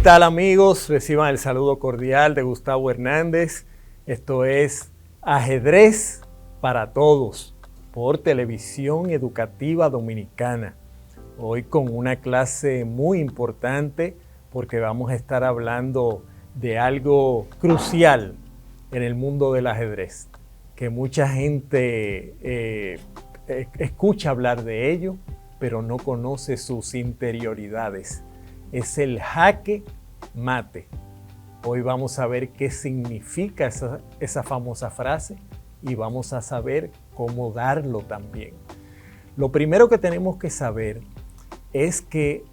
tal amigos? Reciban el saludo cordial de Gustavo Hernández. Esto es Ajedrez para Todos por Televisión Educativa Dominicana. Hoy con una clase muy importante porque vamos a estar hablando de algo crucial en el mundo del ajedrez, que mucha gente escucha hablar de ello, pero no conoce sus interioridades. Es el jaque mate. Hoy vamos a ver qué significa esa famosa frase y vamos a saber cómo darlo también. Lo primero que tenemos que saber es que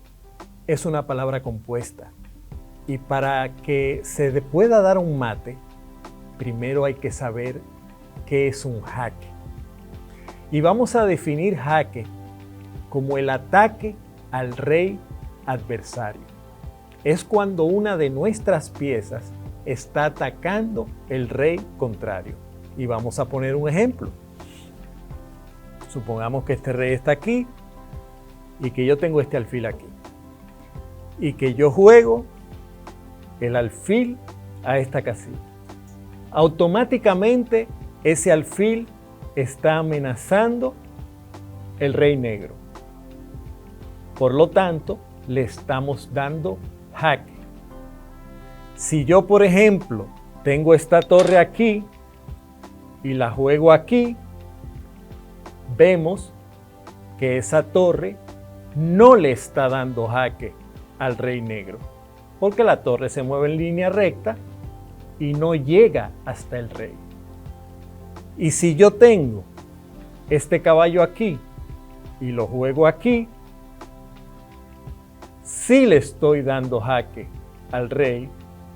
es una palabra compuesta y para que se pueda dar un mate, primero hay que saber qué es un jaque. Y vamos a definir jaque como el ataque al rey adversario. Es cuando una de nuestras piezas está atacando el rey contrario. Y vamos a poner un ejemplo. Supongamos que este rey está aquí y que yo tengo este alfil aquí. Y que yo juego el alfil a esta casilla. Automáticamente ese alfil está amenazando el rey negro. Por lo tanto, le estamos dando jaque. Si yo, por ejemplo, tengo esta torre aquí y la juego aquí, vemos que esa torre no le está dando jaque al rey negro, porque la torre se mueve en línea recta y no llega hasta el rey. Y si yo tengo este caballo aquí y lo juego aquí, sí le estoy dando jaque al rey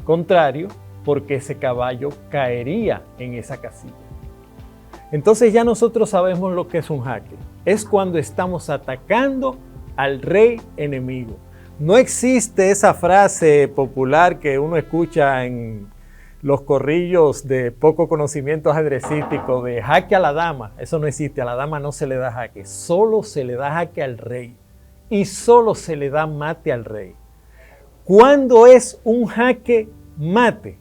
contrario, porque ese caballo caería en esa casilla. Entonces ya nosotros sabemos lo que es un jaque. Es cuando estamos atacando al rey enemigo. No existe esa frase popular que uno escucha en los corrillos de poco conocimiento ajedrecístico de jaque a la dama. Eso no existe, a la dama no se le da jaque, solo se le da jaque al rey. Y solo se le da mate al rey. ¿Cuándo es un jaque mate?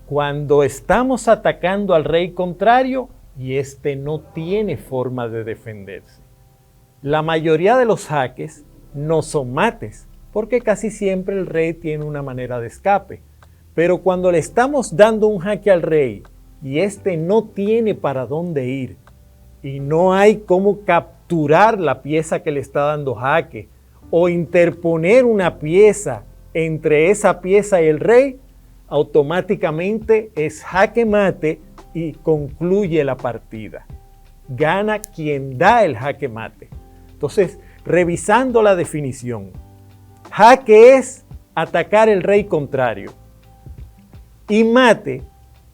Cuando estamos atacando al rey contrario y este no tiene forma de defenderse. La mayoría de los jaques no son mates, porque casi siempre el rey tiene una manera de escape. Pero cuando le estamos dando un jaque al rey y este no tiene para dónde ir y no hay cómo capturar la pieza que le está dando jaque o interponer una pieza entre esa pieza y el rey, automáticamente es jaque mate y concluye la partida. Gana quien da el jaque mate. Entonces, revisando la definición, jaque es atacar el rey contrario y mate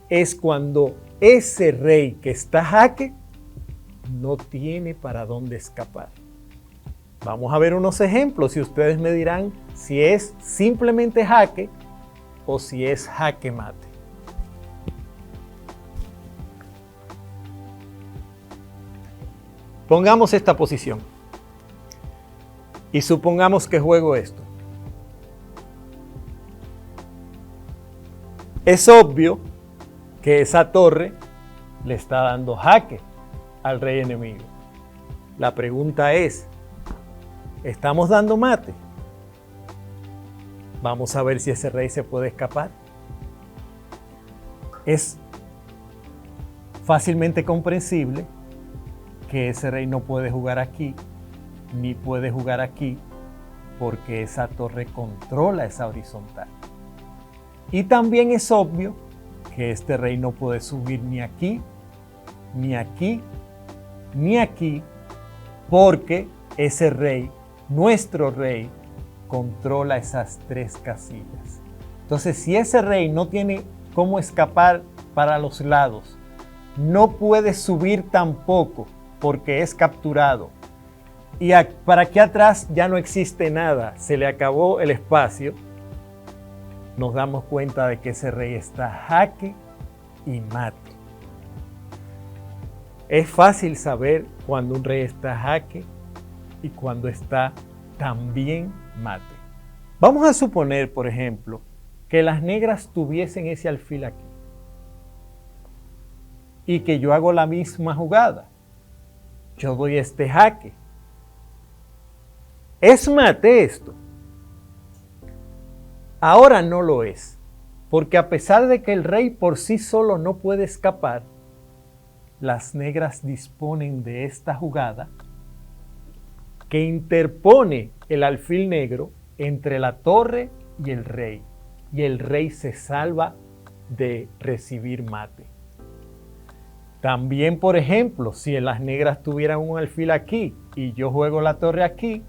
es cuando ese rey que está jaque no tiene para dónde escapar. Vamos a ver unos ejemplos y ustedes me dirán si es simplemente jaque o si es jaque mate. Pongamos esta posición y supongamos que juego esto. Es obvio que esa torre le está dando jaque al rey enemigo. La pregunta es, ¿estamos dando mate? Vamos a ver si ese rey se puede escapar. Es fácilmente comprensible que ese rey no puede jugar aquí, ni puede jugar aquí, porque esa torre controla esa horizontal. Y también es obvio que este rey no puede subir ni aquí, ni aquí, ni aquí, porque ese rey, nuestro rey, controla esas tres casillas. Entonces, si ese rey no tiene cómo escapar para los lados, no puede subir tampoco porque es capturado. Y para aquí atrás ya no existe nada, se le acabó el espacio. Nos damos cuenta de que ese rey está jaque y mate. Es fácil saber cuando un rey está jaque y cuando está también mate. Vamos a suponer, por ejemplo, que las negras tuviesen ese alfil aquí y que yo hago la misma jugada. Yo doy este jaque. ¿Es mate esto? Ahora no lo es, porque a pesar de que el rey por sí solo no puede escapar, las negras disponen de esta jugada que interpone el alfil negro entre la torre y el rey se salva de recibir mate. También, por ejemplo, si las negras tuvieran un alfil aquí y yo juego la torre aquí,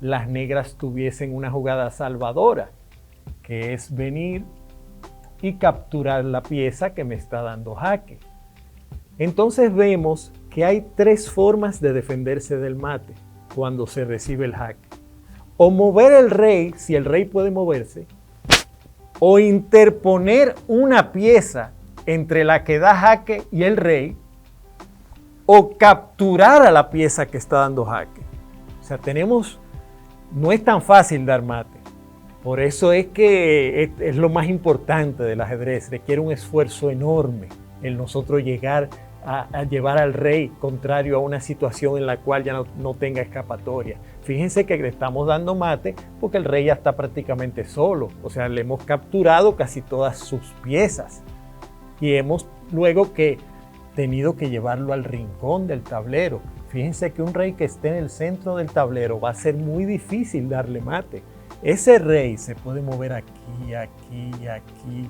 las negras tuviesen una jugada salvadora, que es venir y capturar la pieza que me está dando jaque. Entonces vemos que hay tres formas de defenderse del mate cuando se recibe el jaque. O mover el rey, si el rey puede moverse, o interponer una pieza entre la que da jaque y el rey, o capturar a la pieza que está dando jaque. O sea, no es tan fácil dar mate. Por eso es que es lo más importante del ajedrez. Requiere un esfuerzo enorme el nosotros llegar a llevar al rey contrario a una situación en la cual ya no tenga escapatoria. Fíjense que le estamos dando mate porque el rey ya está prácticamente solo. O sea, le hemos capturado casi todas sus piezas. Y hemos luego tenido que llevarlo al rincón del tablero. Fíjense que un rey que esté en el centro del tablero va a ser muy difícil darle mate. Ese rey se puede mover aquí, aquí, aquí.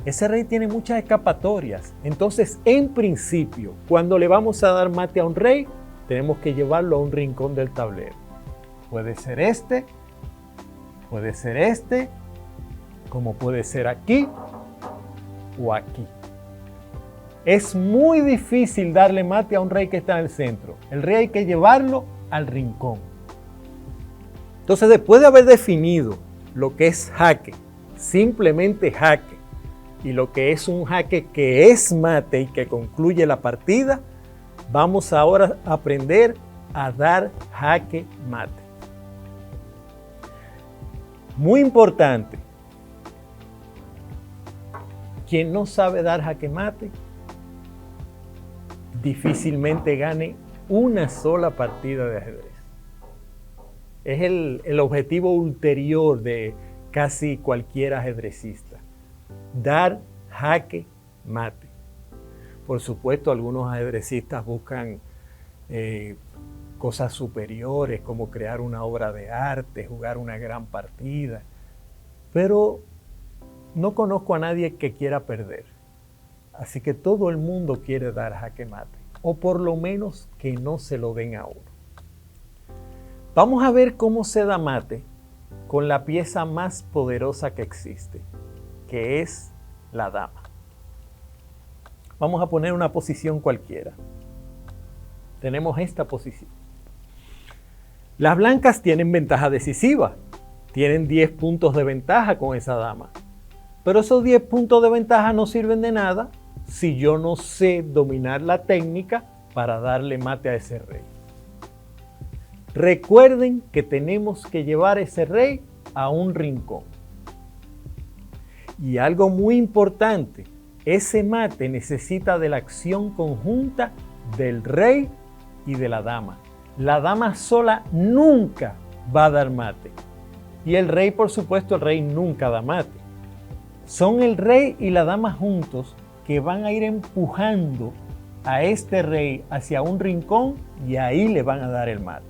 Ese rey tiene muchas escapatorias. Entonces, en principio, cuando le vamos a dar mate a un rey, tenemos que llevarlo a un rincón del tablero. Puede ser este, como puede ser aquí o aquí. Es muy difícil darle mate a un rey que está en el centro. El rey hay que llevarlo al rincón. Entonces, después de haber definido lo que es jaque, simplemente jaque, y lo que es un jaque que es mate y que concluye la partida, vamos ahora a aprender a dar jaque mate. Muy importante, quien no sabe dar jaque mate, difícilmente gane una sola partida de ajedrez. Es el objetivo ulterior de casi cualquier ajedrecista. Dar jaque mate. Por supuesto, algunos ajedrecistas buscan cosas superiores como crear una obra de arte, jugar una gran partida, pero no conozco a nadie que quiera perder. Así que todo el mundo quiere dar jaque mate, o por lo menos que no se lo den a uno. Vamos a ver cómo se da mate con la pieza más poderosa que existe, que es la dama. Vamos a poner una posición cualquiera. Tenemos esta posición. Las blancas tienen ventaja decisiva. Tienen 10 puntos de ventaja con esa dama. Pero esos 10 puntos de ventaja no sirven de nada si yo no sé dominar la técnica para darle mate a ese rey. Recuerden que tenemos que llevar ese rey a un rincón. Y algo muy importante, ese mate necesita de la acción conjunta del rey y de la dama. La dama sola nunca va a dar mate. Y el rey, por supuesto, el rey nunca da mate. Son el rey y la dama juntos que van a ir empujando a este rey hacia un rincón y ahí le van a dar el mate.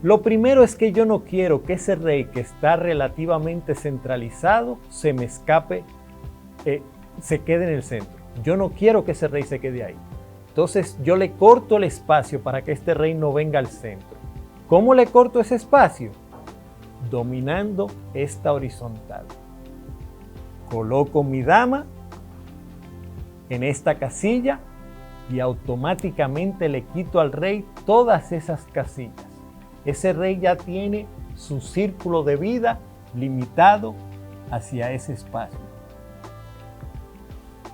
Lo primero es que yo no quiero que ese rey que está relativamente centralizado se me escape, se quede en el centro. Yo no quiero que ese rey se quede ahí. Entonces yo le corto el espacio para que este rey no venga al centro. ¿Cómo le corto ese espacio? Dominando esta horizontal. Coloco mi dama en esta casilla y automáticamente le quito al rey todas esas casillas. Ese rey ya tiene su círculo de vida limitado hacia ese espacio.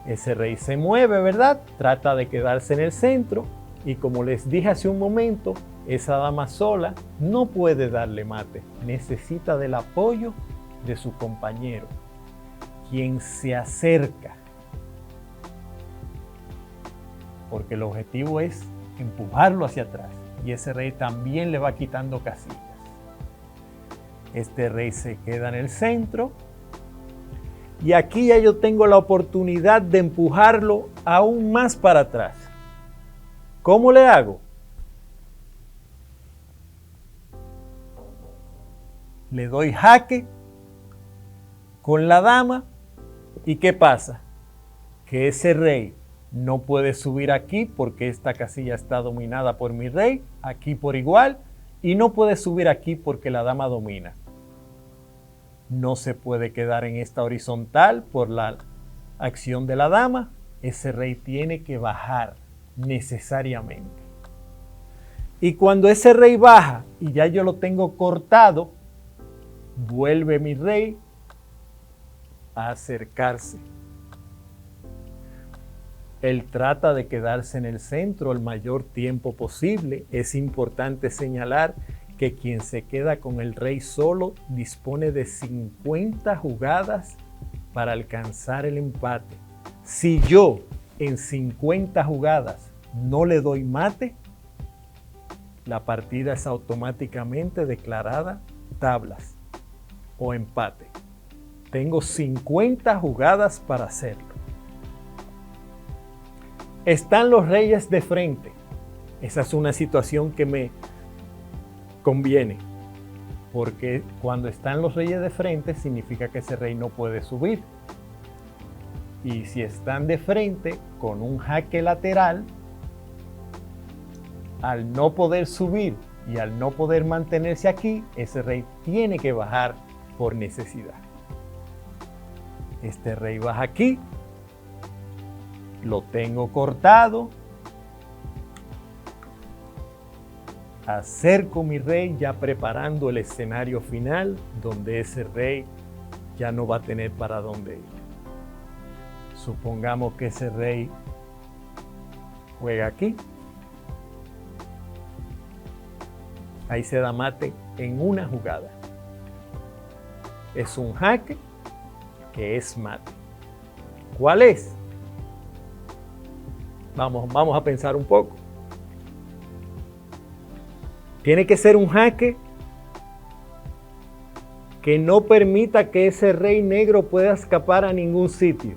Ese rey se mueve, ¿verdad? Trata de quedarse en el centro y como les dije hace un momento, Esa dama sola no puede darle mate, necesita del apoyo de su compañero, quien se acerca, porque el objetivo es empujarlo hacia atrás y ese rey también le va quitando casillas. Este rey se queda en el centro y aquí ya yo tengo la oportunidad de empujarlo aún más para atrás. ¿Cómo le hago? Le doy jaque con la dama y ¿qué pasa? Que ese rey no puede subir aquí porque esta casilla está dominada por mi rey, aquí por igual, y no puede subir aquí porque la dama domina. No se puede quedar en esta horizontal por la acción de la dama, ese rey tiene que bajar necesariamente. Y cuando ese rey baja y ya yo lo tengo cortado, vuelve mi rey a acercarse. Él trata de quedarse en el centro el mayor tiempo posible. Es importante señalar que quien se queda con el rey solo dispone de 50 jugadas para alcanzar el empate. Si yo en 50 jugadas no le doy mate, la partida es automáticamente declarada tablas o empate. Tengo 50 jugadas para hacerlo. Están los reyes de frente. Esa es una situación que me conviene, porque cuando están los reyes de frente significa que ese rey no puede subir. Y si están de frente con un jaque lateral, al no poder subir y al no poder mantenerse aquí, ese rey tiene que bajar por necesidad. Este rey baja aquí, lo tengo cortado, acerco mi rey ya preparando el escenario final donde ese rey ya no va a tener para dónde ir. Supongamos que ese rey juega aquí. Ahí se da mate en una jugada. Es un jaque que es mate. ¿Cuál es? Vamos a pensar un poco. Tiene que ser un jaque que no permita que ese rey negro pueda escapar a ningún sitio.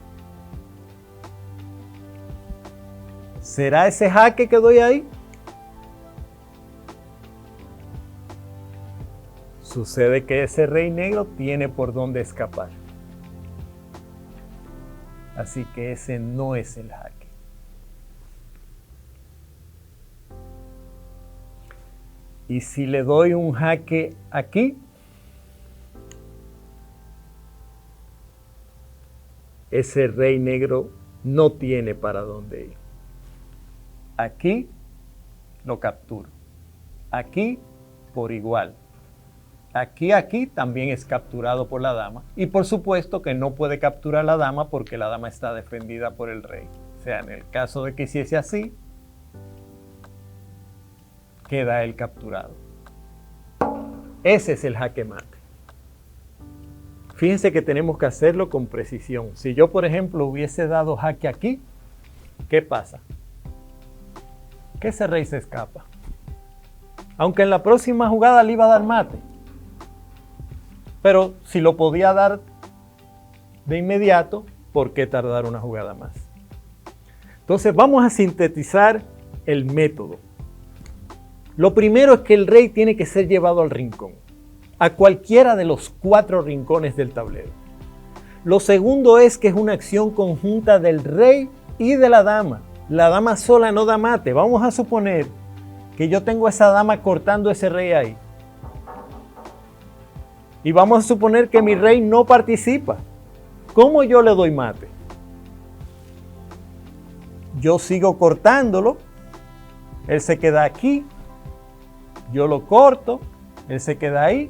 ¿Será ese jaque que doy ahí? Sucede que ese rey negro tiene por dónde escapar. Así que ese no es el jaque. Y si le doy un jaque aquí, ese rey negro no tiene para dónde ir. Aquí lo capturo. Aquí por igual. Aquí también es capturado por la dama. Y por supuesto que no puede capturar la dama porque la dama está defendida por el rey. O sea, en el caso de que hiciese así, queda él capturado. Ese es el jaque mate. Fíjense que tenemos que hacerlo con precisión. Si yo, por ejemplo, hubiese dado jaque aquí, ¿qué pasa? Que ese rey se escapa. Aunque en la próxima jugada le iba a dar mate. Pero si lo podía dar de inmediato, ¿por qué tardar una jugada más? Entonces vamos a sintetizar el método. Lo primero es que el rey tiene que ser llevado al rincón, a cualquiera de los 4 rincones del tablero. Lo segundo es que es una acción conjunta del rey y de la dama. La dama sola no da mate. Vamos a suponer que yo tengo a esa dama cortando ese rey ahí. Y vamos a suponer que mi rey no participa. ¿Cómo yo le doy mate? Yo sigo cortándolo. Él se queda aquí. Yo lo corto. Él se queda ahí.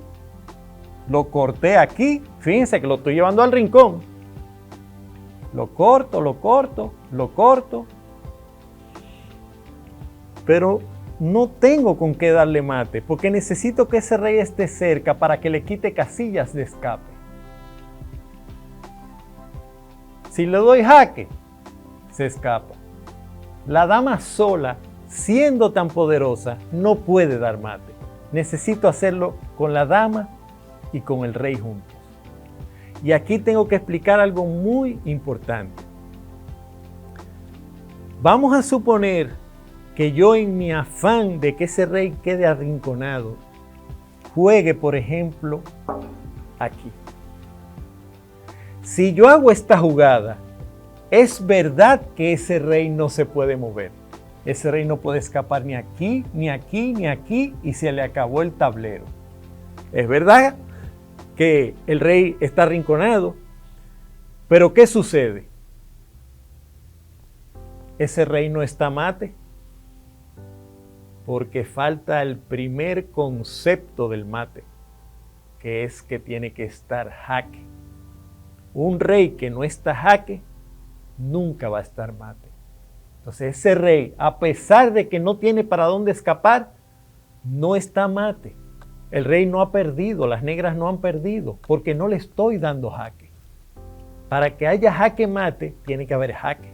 Lo corté aquí. Fíjense que lo estoy llevando al rincón. Lo corto, lo corto, lo corto. Pero no tengo con qué darle mate, porque necesito que ese rey esté cerca para que le quite casillas de escape. Si le doy jaque, se escapa. La dama sola, siendo tan poderosa, no puede dar mate. Necesito hacerlo con la dama y con el rey juntos. Y aquí tengo que explicar algo muy importante. Vamos a suponer que yo, en mi afán de que ese rey quede arrinconado, juegue, por ejemplo, aquí. Si yo hago esta jugada, es verdad que ese rey no se puede mover. Ese rey no puede escapar ni aquí, ni aquí, ni aquí, y se le acabó el tablero. Es verdad que el rey está arrinconado, pero ¿qué sucede? Ese rey no está mate, porque falta el primer concepto del mate, que es que tiene que estar jaque. Un rey que no está jaque nunca va a estar mate. Entonces ese rey, a pesar de que no tiene para dónde escapar, no está mate. El rey no ha perdido, las negras no han perdido, porque no le estoy dando jaque. Para que haya jaque mate, tiene que haber jaque.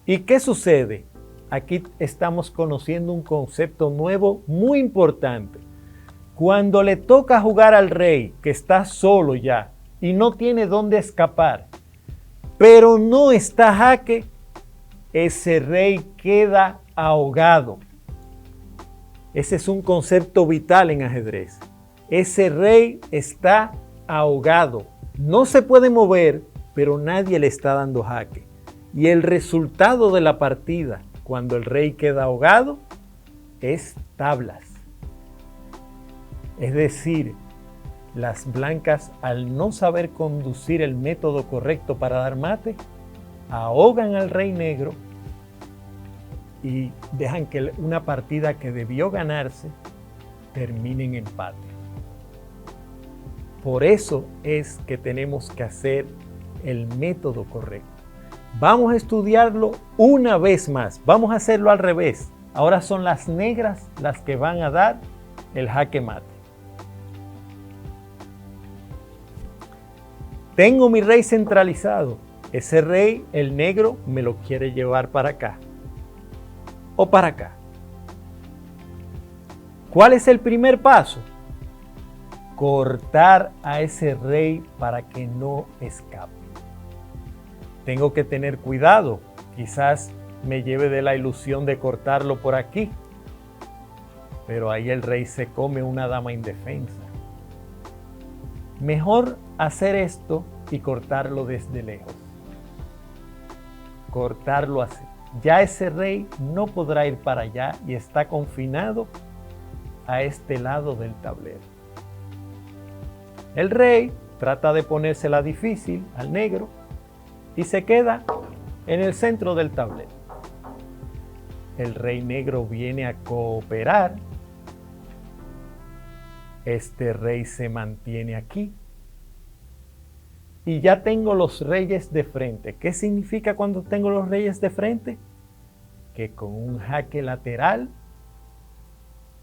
¿Y qué sucede? Aquí estamos conociendo un concepto nuevo muy importante. Cuando le toca jugar al rey, que está solo ya y no tiene dónde escapar, pero no está jaque, ese rey queda ahogado. Ese es un concepto vital en ajedrez. Ese rey está ahogado. No se puede mover, pero nadie le está dando jaque. Y el resultado de la partida, cuando el rey queda ahogado, es tablas. Es decir, las blancas, al no saber conducir el método correcto para dar mate, ahogan al rey negro y dejan que una partida que debió ganarse termine en empate. Por eso es que tenemos que hacer el método correcto. Vamos a estudiarlo una vez más. Vamos a hacerlo al revés. Ahora son las negras las que van a dar el jaque mate. Tengo mi rey centralizado. Ese rey, el negro, me lo quiere llevar para acá o para acá. ¿Cuál es el primer paso? Cortar a ese rey para que no escape. Tengo que tener cuidado. Quizás me lleve de la ilusión de cortarlo por aquí, pero ahí el rey se come una dama indefensa. Mejor hacer esto y cortarlo desde lejos. Cortarlo así. Ya ese rey no podrá ir para allá y está confinado a este lado del tablero. El rey trata de ponérsela difícil al negro y se queda en el centro del tablero. El rey negro viene a cooperar. Este rey se mantiene aquí. Y ya tengo los reyes de frente. ¿Qué significa cuando tengo los reyes de frente? Que con un jaque lateral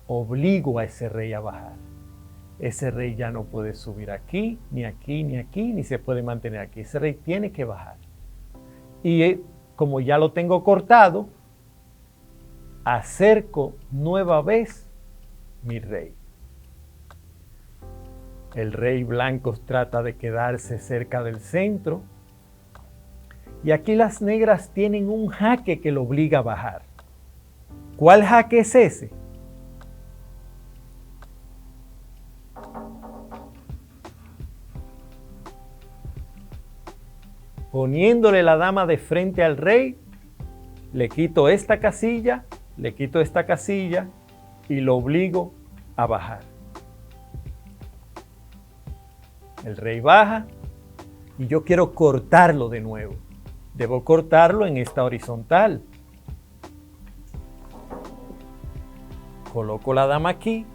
obligo a ese rey a bajar. Ese rey ya no puede subir aquí, ni aquí, ni aquí, ni se puede mantener aquí. Ese rey tiene que bajar. Y como ya lo tengo cortado, acerco nueva vez mi rey. El rey blanco trata de quedarse cerca del centro. Y aquí las negras tienen un jaque que lo obliga a bajar. ¿Cuál jaque es ese? Poniéndole la dama de frente al rey, le quito esta casilla, le quito esta casilla y lo obligo a bajar. El rey baja y yo quiero cortarlo de nuevo. Debo cortarlo en esta horizontal. Coloco la dama aquí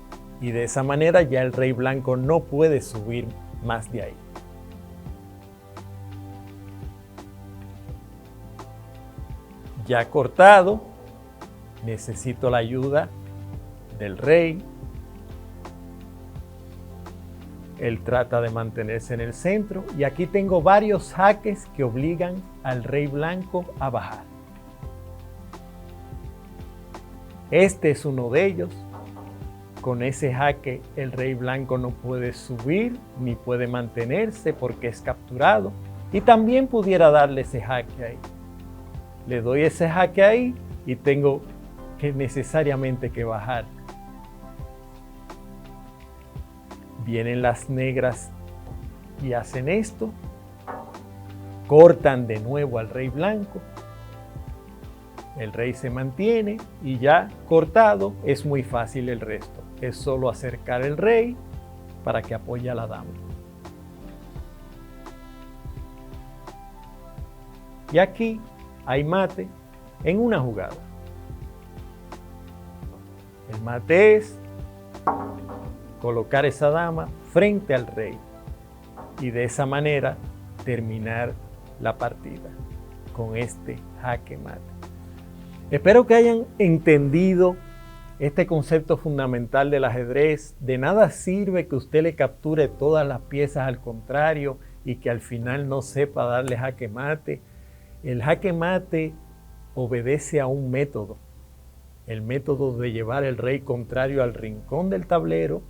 y de esa manera ya el rey blanco no puede subir más de ahí. Ya cortado, Necesito la ayuda del rey. Él trata de mantenerse en el centro y aquí tengo varios jaques que obligan al rey blanco a bajar. Este es uno de ellos. Con ese jaque el rey blanco no puede subir ni puede mantenerse porque es capturado. Y también pudiera darle ese jaque ahí. Le doy ese jaque ahí y tengo que necesariamente que bajar. Vienen las negras y hacen esto. Cortan de nuevo al rey blanco. El rey se mantiene y ya cortado es muy fácil el resto. Es solo acercar el rey para que apoye a la dama. Y aquí hay mate en una jugada. El mate es colocar esa dama frente al rey y de esa manera terminar la partida con este jaque mate. Espero que hayan entendido este concepto fundamental del ajedrez. De nada sirve que usted le capture todas las piezas al contrario y que al final no sepa darle jaque mate. El jaque mate obedece a un método. El método de llevar el rey contrario al rincón del tablero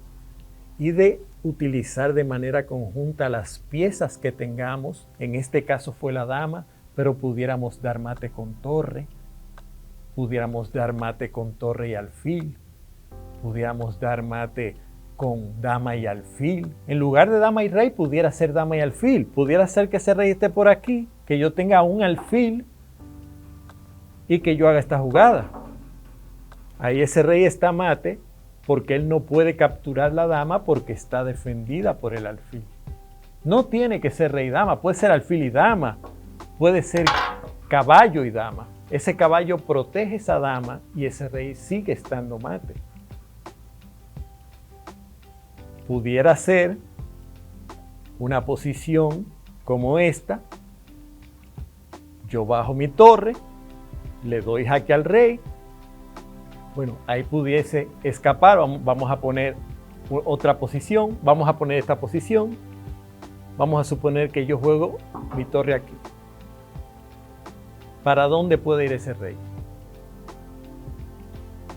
y de utilizar de manera conjunta las piezas que tengamos. En este caso fue la dama, pero pudiéramos dar mate con torre. Pudiéramos dar mate con torre y alfil. Pudiéramos dar mate con dama y alfil. En lugar de dama y rey, pudiera ser dama y alfil. Pudiera ser que ese rey esté por aquí, que yo tenga un alfil y que yo haga esta jugada. Ahí ese rey está mate porque él no puede capturar la dama porque está defendida por el alfil. No tiene que ser rey y dama, puede ser alfil y dama, puede ser caballo y dama. Ese caballo protege esa dama y ese rey sigue estando mate. Pudiera ser una posición como esta. Yo bajo mi torre, le doy jaque al rey. Bueno, ahí pudiese escapar. Vamos a poner otra posición. Vamos a poner esta posición. Vamos a suponer que yo juego mi torre aquí. ¿Para dónde puede ir ese rey?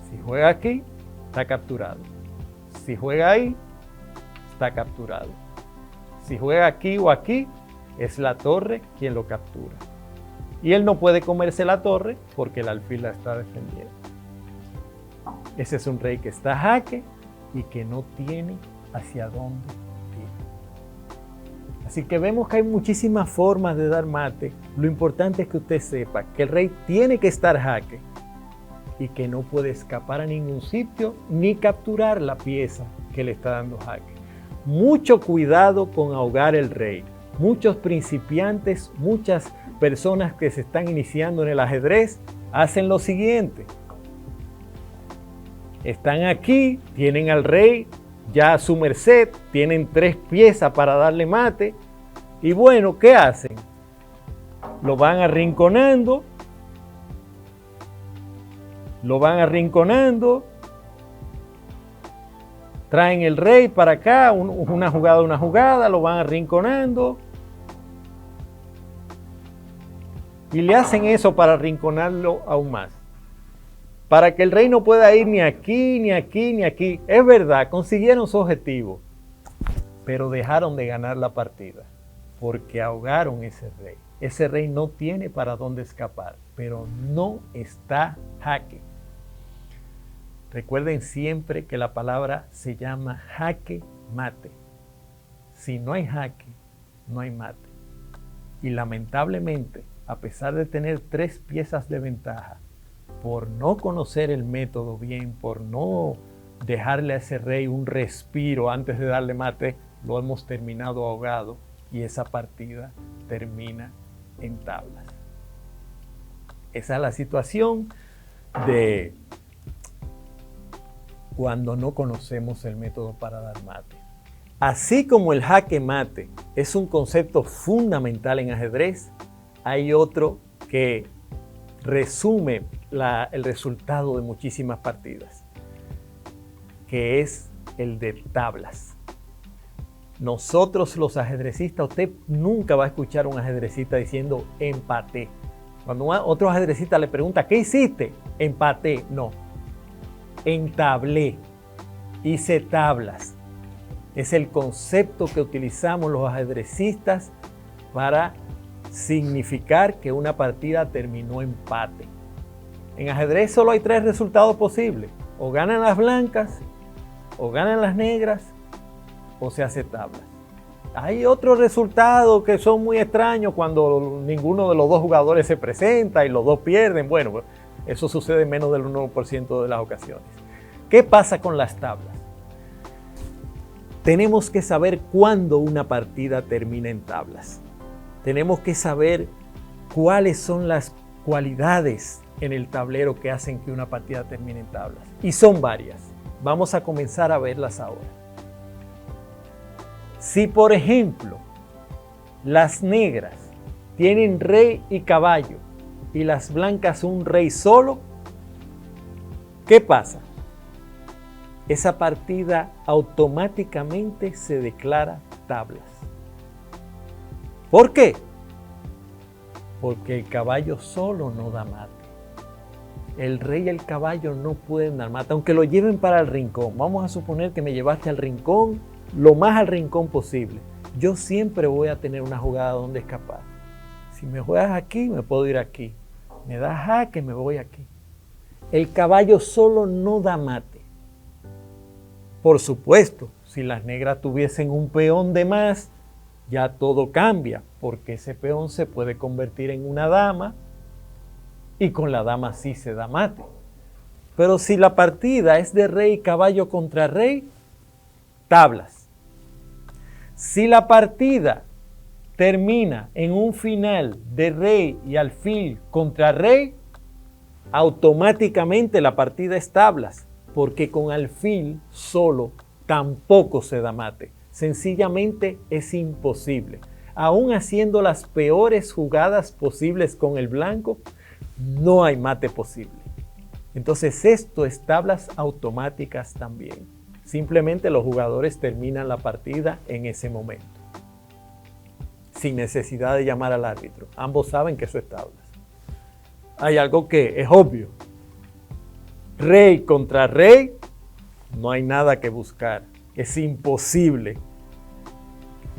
Si juega aquí, está capturado. Si juega ahí, está capturado. Si juega aquí o aquí, es la torre quien lo captura. Y él no puede comerse la torre porque el alfil la está defendiendo. Ese es un rey que está a jaque y que no tiene hacia dónde ir. Así que vemos que hay muchísimas formas de dar mate. Lo importante es que usted sepa que el rey tiene que estar jaque y que no puede escapar a ningún sitio ni capturar la pieza que le está dando jaque. Mucho cuidado con ahogar el rey. Muchos principiantes, muchas personas que se están iniciando en el ajedrez hacen lo siguiente. Están aquí, tienen al rey ya a su merced, tienen 3 piezas para darle mate y bueno, ¿qué hacen? Lo van arrinconando, traen el rey para acá, una jugada, lo van arrinconando y le hacen eso para arrinconarlo aún más. Para que el rey no pueda ir ni aquí, ni aquí, ni aquí. Es verdad, consiguieron su objetivo, pero dejaron de ganar la partida porque ahogaron ese rey. Ese rey no tiene para dónde escapar, pero no está jaque. Recuerden siempre que la palabra se llama jaque mate. Si no hay jaque, no hay mate. Y lamentablemente, a pesar de tener 3 piezas de ventaja, por no conocer el método bien, por no dejarle a ese rey un respiro antes de darle mate, lo hemos terminado ahogado y esa partida termina en tablas. Esa es la situación de cuando no conocemos el método para dar mate. Así como el jaque mate es un concepto fundamental en ajedrez, hay otro que resume el resultado de muchísimas partidas, que es el de tablas. Nosotros los ajedrecistas, usted nunca va a escuchar a un ajedrecista diciendo empaté. Cuando otro ajedrecista le pregunta, ¿qué hiciste? Empaté. No, entablé, hice tablas. Es el concepto que utilizamos los ajedrecistas para significar que una partida terminó empate. En ajedrez solo hay 3 resultados posibles: o ganan las blancas, o ganan las negras, o se hace tablas. Hay otros resultados que son muy extraños cuando ninguno de los dos jugadores se presenta y los dos pierden. Bueno, eso sucede en menos del 1% de las ocasiones. ¿Qué pasa con las tablas? Tenemos que saber cuándo una partida termina en tablas. Tenemos que saber cuáles son las cualidades en el tablero que hacen que una partida termine en tablas. Y son varias. Vamos a comenzar a verlas ahora. Si, por ejemplo, las negras tienen rey y caballo y las blancas un rey solo, ¿qué pasa? Esa partida automáticamente se declara tablas. ¿Por qué? Porque el caballo solo no da mate. El rey y el caballo no pueden dar mate, aunque lo lleven para el rincón. Vamos a suponer que me llevaste al rincón, lo más al rincón posible. Yo siempre voy a tener una jugada donde escapar. Si me juegas aquí, me puedo ir aquí. Me das jaque, me voy aquí. El caballo solo no da mate. Por supuesto, si las negras tuviesen un peón de más, ya todo cambia, porque ese peón se puede convertir en una dama y con la dama sí se da mate. Pero si la partida es de rey y caballo contra rey, tablas. Si la partida termina en un final de rey y alfil contra rey, automáticamente la partida es tablas, porque con alfil solo tampoco se da mate. Sencillamente es imposible. Aún haciendo las peores jugadas posibles con el blanco, no hay mate posible. Entonces esto es tablas automáticas también. Simplemente los jugadores terminan la partida en ese momento, sin necesidad de llamar al árbitro. Ambos saben que eso es tablas. Hay algo que es obvio. Rey contra rey, no hay nada que buscar. Es imposible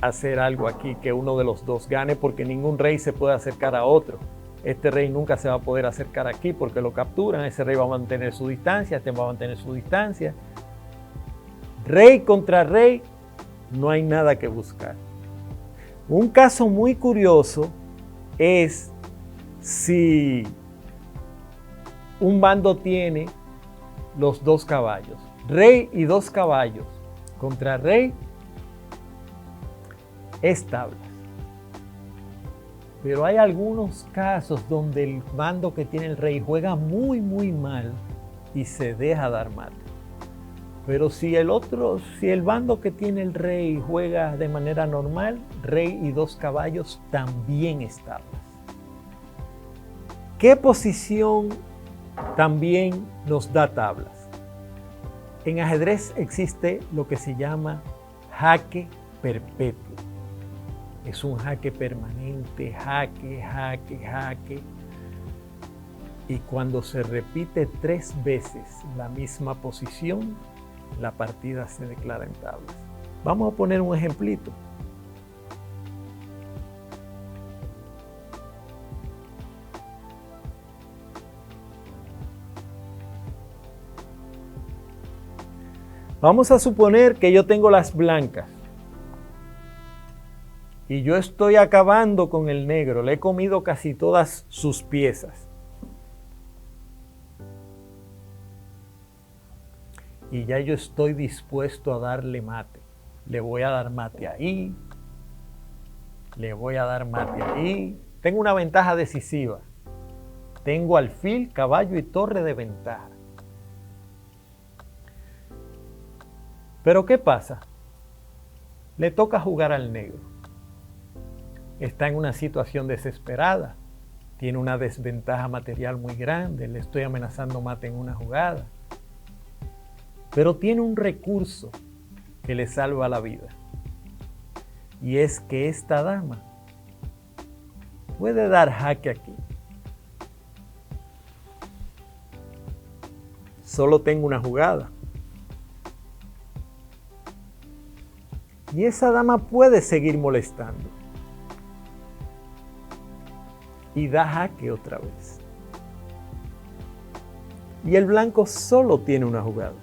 hacer algo aquí que uno de los dos gane, porque ningún rey se puede acercar a otro. Este rey nunca se va a poder acercar aquí porque lo capturan. Ese rey va a mantener su distancia, este va a mantener su distancia. Rey contra rey, no hay nada que buscar. Un caso muy curioso es si un bando tiene los 2 caballos, rey y 2 caballos contra rey, es tablas. Pero hay algunos casos donde el bando que tiene el rey juega muy mal y se deja dar mate. Pero si el bando que tiene el rey juega de manera normal, rey y 2 caballos también es tablas. ¿Qué posición también nos da tablas? En ajedrez existe lo que se llama jaque perpetuo. Es un jaque permanente, jaque. Y cuando se repite 3 veces la misma posición, la partida se declara en tablas. Vamos a poner un ejemplito. Vamos a suponer que yo tengo las blancas y yo estoy acabando con el negro. Le he comido casi todas sus piezas. Y ya yo estoy dispuesto a darle mate. Le voy a dar mate ahí. Le voy a dar mate ahí. Tengo una ventaja decisiva. Tengo alfil, caballo y torre de ventaja. Pero ¿qué pasa? Le toca jugar al negro. Está en una situación desesperada. tiene una desventaja material muy grande, le estoy amenazando mate en una jugada, pero tiene un recurso que le salva la vida, y es que esta dama puede dar jaque aquí. Solo tengo una jugada. Y esa dama puede seguir molestando. Y da jaque otra vez. Y el blanco solo tiene una jugada.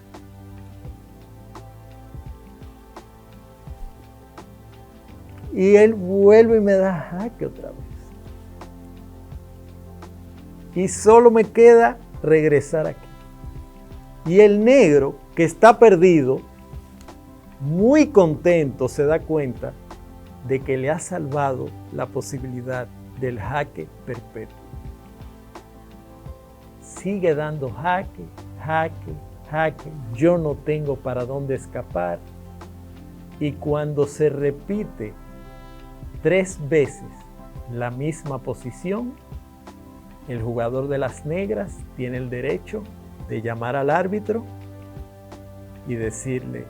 Y él vuelve y me da jaque otra vez. Y solo me queda regresar aquí. Y el negro, que está perdido, muy contento, se da cuenta de que le ha salvado la posibilidad del jaque perpetuo. Sigue dando jaque, jaque, jaque. Yo no tengo para dónde escapar. Y cuando se repite 3 veces la misma posición, el jugador de las negras tiene el derecho de llamar al árbitro y decirle: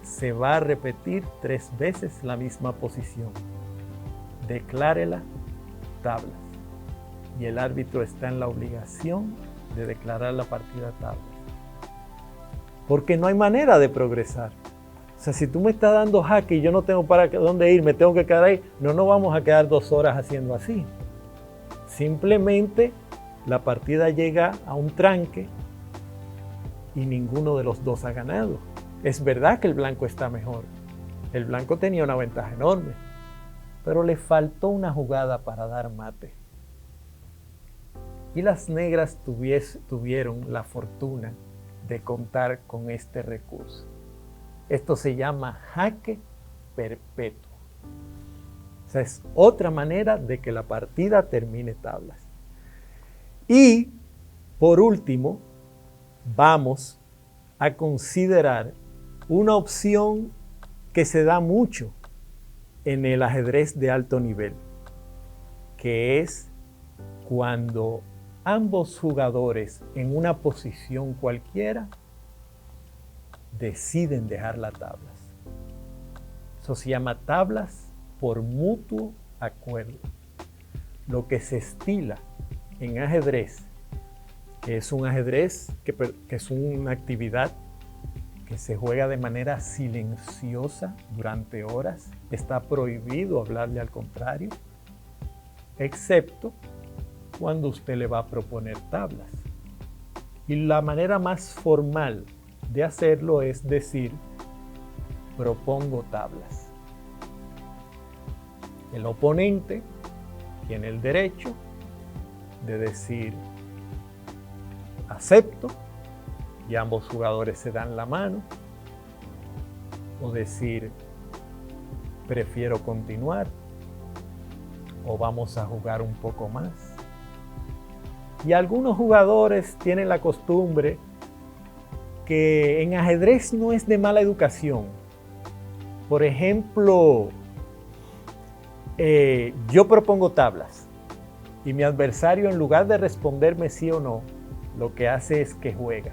se va a repetir 3 veces la misma posición. Declárela tablas. Y el árbitro está en la obligación de declarar la partida tablas. Porque no hay manera de progresar. O sea, si tú me estás dando jaque y yo no tengo para dónde ir, me tengo que quedar ahí, no nos vamos a quedar 2 horas haciendo así. Simplemente la partida llega a un tranque y ninguno de los dos ha ganado. Es verdad que el blanco está mejor. El blanco tenía una ventaja enorme, pero le faltó una jugada para dar mate. Y las negras tuvieron la fortuna de contar con este recurso. Esto se llama jaque perpetuo. O sea, es otra manera de que la partida termine tablas. Y, por último, vamos a considerar una opción que se da mucho en el ajedrez de alto nivel, que es cuando ambos jugadores en una posición cualquiera deciden dejar las tablas. Eso se llama tablas por mutuo acuerdo. Lo que se estila en ajedrez, que es un ajedrez que es una actividad que se juega de manera silenciosa durante horas. Está prohibido hablarle al contrario, excepto cuando usted le va a proponer tablas. Y la manera más formal de hacerlo es decir: propongo tablas. El oponente tiene el derecho de decir acepto, y ambos jugadores se dan la mano, o decir prefiero continuar, o vamos a jugar un poco más. Y algunos jugadores tienen la costumbre, que en ajedrez no es de mala educación. Por ejemplo, yo propongo tablas y mi adversario, en lugar de responderme sí o no, lo que hace es que juega.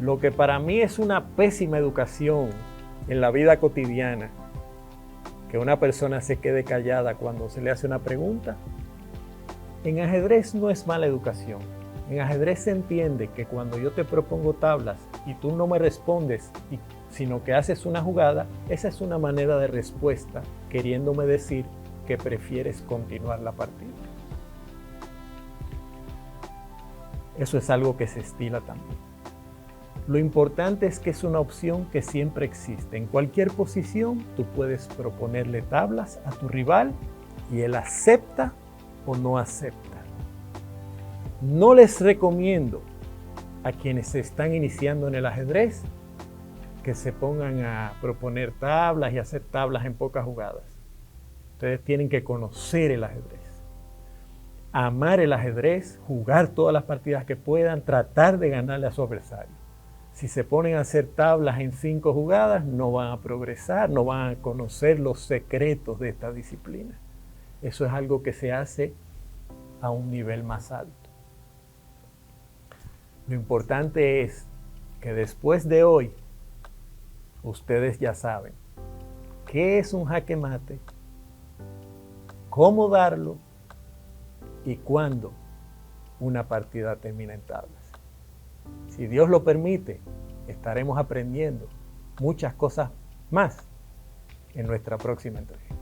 Lo que para mí es una pésima educación en la vida cotidiana, que una persona se quede callada cuando se le hace una pregunta. En ajedrez no es mala educación. En ajedrez se entiende que cuando yo te propongo tablas y tú no me respondes, sino que haces una jugada, esa es una manera de respuesta queriéndome decir que prefieres continuar la partida. Eso es algo que se estila también. Lo importante es que es una opción que siempre existe. En cualquier posición tú puedes proponerle tablas a tu rival y él acepta o no acepta. No les recomiendo a quienes se están iniciando en el ajedrez que se pongan a proponer tablas y hacer tablas en pocas jugadas. Ustedes tienen que conocer el ajedrez, amar el ajedrez, jugar todas las partidas que puedan, tratar de ganarle a su adversario. Si se ponen a hacer tablas en 5 jugadas, no van a progresar, no van a conocer los secretos de esta disciplina. Eso es algo que se hace a un nivel más alto. Lo importante es que después de hoy, ustedes ya saben qué es un jaque mate, cómo darlo y cuándo una partida termina en tablas. Si Dios lo permite, estaremos aprendiendo muchas cosas más en nuestra próxima entrega.